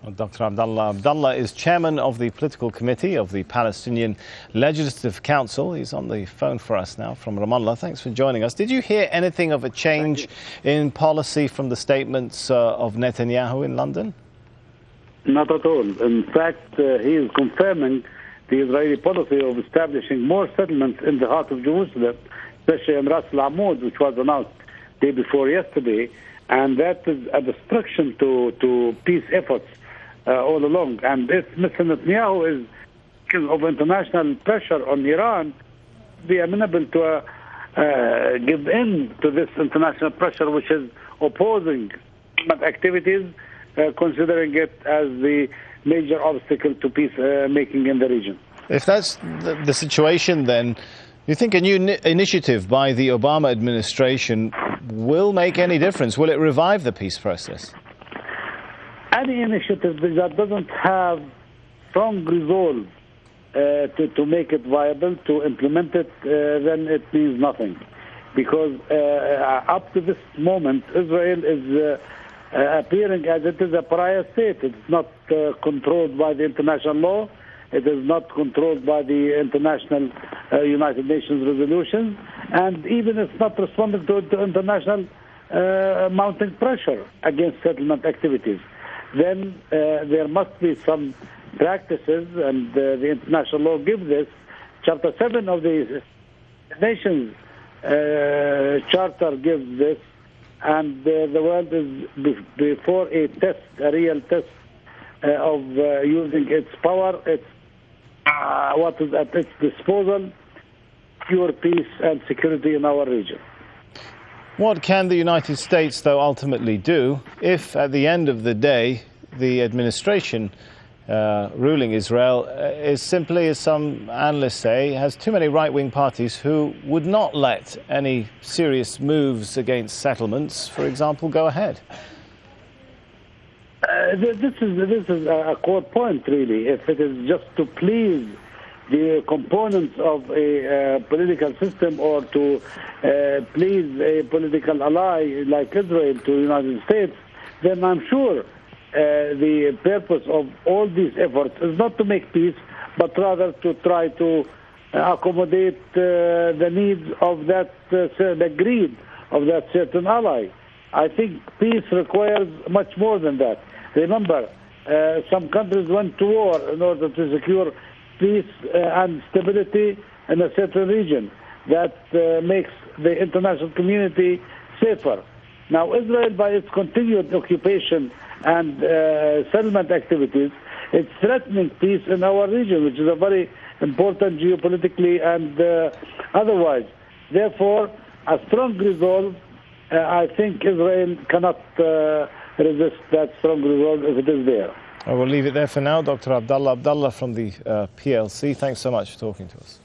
Well, Dr. Abdullah Abdullah is chairman of the political committee of the Palestinian Legislative Council. He's on the phone for us now from Ramallah. Thanks for joining us. Did you hear anything of a change in policy from the statements of Netanyahu in London? Not at all. In fact, he is confirming the Israeli policy of establishing more settlements in the heart of Jerusalem, especially in Ras al-Amoud, which was announced the day before yesterday, and that is a destruction to peace efforts all along. And if Mr. Netanyahu is of international pressure on Iran, be amenable to give in to this international pressure, which is opposing activities, considering it as the major obstacle to peace making in the region. If that's the situation, then you think a new initiative by the Obama administration will make any difference? Will it revive the peace process? Any initiative that doesn't have strong resolve to make it viable, to implement it, then it means nothing. Because up to this moment, Israel is appearing as it is a pariah state. It's not controlled by the international law. It is not controlled by the international United Nations resolutions. And even it's not responding to international mounting pressure against settlement activities. Then there must be some practices, and the international law gives this. Chapter 7 of the Nations Charter gives this, and the world is before a test, a real test of using its power, its what is at its disposal, pure peace and security in our region. What can the United States, though, ultimately do if, at the end of the day, the administration ruling Israel is simply, as some analysts say, has too many right-wing parties who would not let any serious moves against settlements, for example, go ahead? This is a core point, really. If it is just to please the components of a political system or to please a political ally like Israel to the United States, then I'm sure the purpose of all these efforts is not to make peace, but rather to try to accommodate the needs of that, the greed of that certain ally. I think peace requires much more than that. Remember, some countries went to war in order to secure peace and stability in a certain region. That makes the international community safer. Now, Israel, by its continued occupation and settlement activities, it's threatening peace in our region, which is a very important geopolitically and otherwise. Therefore, a strong resolve, I think Israel cannot resist that strong resolve if it is there. I will leave it there for now. Dr. Abdullah Abdullah from the PLC, thanks so much for talking to us.